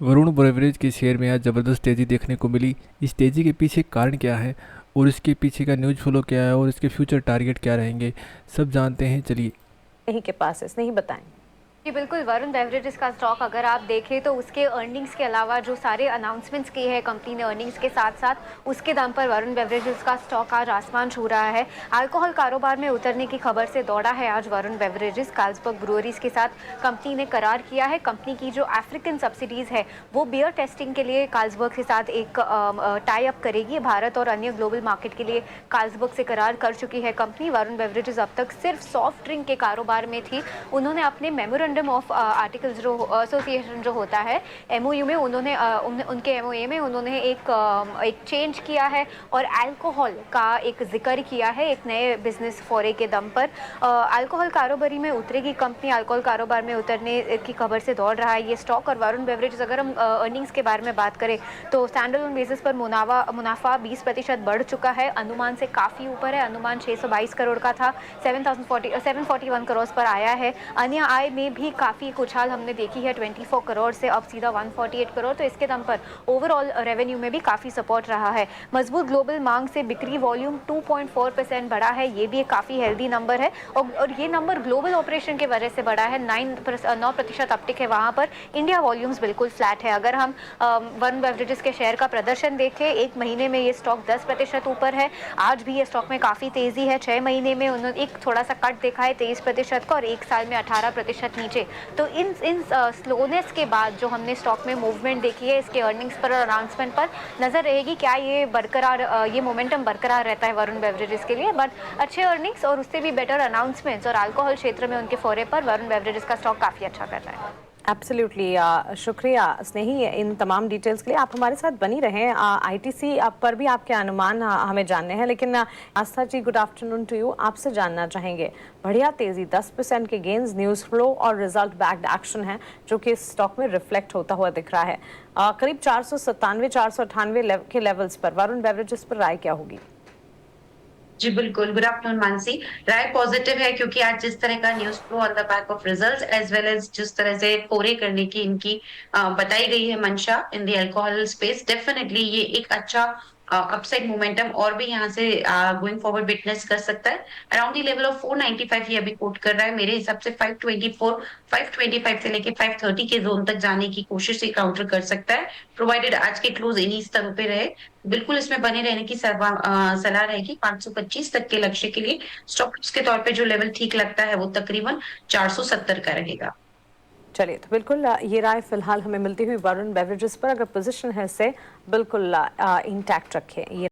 Varun beverage के share में आज ज़बरदस्त तेज़ी देखने को मिली। इस तेज़ी के पीछे कारण क्या है और इसके पीछे का न्यूज़ फ्लो क्या है और इसके फ्यूचर टारगेट क्या रहेंगे, सब जानते हैं। चलिए नहीं के पास है, नहीं बताएं। जी बिल्कुल, वरुण बेवरेजेस का स्टॉक अगर आप देखें तो उसके अर्निंग्स के अलावा जो सारे अनाउंसमेंट्स किए हैं कंपनी ने अर्निंग्स के साथ साथ, उसके दम पर वरुण बेवरेजेस का स्टॉक आज आसमान छू रहा है। अल्कोहल कारोबार में उतरने की खबर से दौड़ा है आज वरुण बेवरेजेस। कार्लसबर्ग ब्रूअरीज के साथ कंपनी ने करार किया है। कंपनी की जो अफ्रीकन सब्सिडीज है वो बियर टेस्टिंग के लिए कार्लसबर्ग के साथ एक टाई अप करेगी। भारत और अन्य ग्लोबल मार्केट के लिए कार्लसबर्ग से करार कर चुकी है कंपनी। वरुण बेवरेजेस अब तक सिर्फ सॉफ्ट ड्रिंक के कारोबार में थी। उन्होंने अपने मेमोरेंडम ऑफ आर्टिकल्स जो एसोसिएशन जो होता है एमओयू में, उन्होंने उनके एमओए में उन्होंने एक चेंज किया है और अल्कोहल का एक जिक्र किया है एक नए बिजनेस फोरे के दम पर। अल्कोहल कारोबारी में उतरेगी कंपनी। अल्कोहल कारोबार में उतरने की खबर से दौड़ रहा है ये स्टॉक। और वरुण बेवरेजेस, अगर हम अर्निंग्स के बारे में बात करें तो स्टैंडर्ड ऑन बेसिस पर मुनाफा 20% बढ़ चुका है। अनुमान से काफ़ी ऊपर है। अनुमान 622 करोड़ का था, 741 करोड़ पर आया है। अन्य आय में भी काफ़ी उछाल हमने देखी है, 24 करोड़ से अब सीधा 148 करोड़। तो इसके दम पर ओवरऑल रेवेन्यू में भी काफ़ी सपोर्ट रहा है। मजबूत ग्लोबल मांग से बिक्री वॉल्यूम 2.4% बढ़ा है। ये भी एक काफ़ी हेल्दी नंबर है और ये नंबर ग्लोबल ऑपरेशन के वजह से बढ़ा है। 9% अपटिक है वहाँ पर। इंडिया वॉल्यूम्स बिल्कुल फ्लैट है। अगर हम वरुण बेवरेजेस के शेयर का प्रदर्शन देखें, एक महीने में ये स्टॉक 10% ऊपर है। आज भी ये स्टॉक में काफ़ी तेज़ी है। 6 महीने में उन्होंने एक थोड़ा सा कट देखा है 23% का और एक साल में 18% नीचे। तो इन स्लोनेस के बाद जो हमने स्टॉक में मूवमेंट देखी है, इसके अर्निंग्स पर और अनाउंसमेंट पर नजर रहेगी क्या ये बरकरार, ये मोमेंटम बरकरार रहता है वरुण बेवरेजेस के लिए। बट अच्छे अर्निंग्स और उससे भी बेटर अनाउंसमेंट्स और अल्कोहल क्षेत्र में उनके फोरे पर वरुण बेवरेजेस का स्टॉक काफ़ी अच्छा कर रहा है। एब्सोल्युटली, शुक्रिया स्नेही इन तमाम डिटेल्स के लिए। आप हमारे साथ बनी रहें। आईटीसी पर भी आपके अनुमान हमें जानने हैं, लेकिन आस्था जी, गुड आफ्टरनून टू यू। आपसे जानना चाहेंगे, बढ़िया तेजी 10% के गेंस, न्यूज़ फ्लो और रिजल्ट बैक्ड एक्शन है जो कि इस स्टॉक में रिफ्लेक्ट होता हुआ दिख रहा है। करीब 497 498 के लेवल्स पर वरुण बेवरेजेस पर राय क्या होगी? जी बिल्कुल, गुड आफ्टरनून मानसी। राय पॉजिटिव है क्योंकि आज जिस तरह का news flow on the back of results as well as जिस तरह से फोरे करने की इनकी बताई गई है मंशा in the alcohol space, definitely ये एक अच्छा अपसाइड मोमेंटम और भी यहाँ से गोइंग फॉरवर्ड विटनेस कर सकता है। अराउंड द लेवल ऑफ 495 ये अभी कोट कर रहा है। मेरे हिसाब से 524, 525 से लेके 530 के ज़ोन तक जाने की कोशिश ये काउंटर कर सकता है, प्रोवाइडेड आज के क्लोज इन्हीं स्तरों पे रहे। बिल्कुल इसमें बने रहने की सलाह रहेगी। 525 तक के लक्ष्य के लिए स्टॉप लॉस के तौर पे जो लेवल ठीक लगता है वो तकरीबन 470 का रहेगा। चलिए, तो बिल्कुल ये राय फिलहाल हमें मिलती हुई वरुण बेवरेजेस पर। अगर पोजीशन है से बिल्कुल इंटैक्ट रखें। ये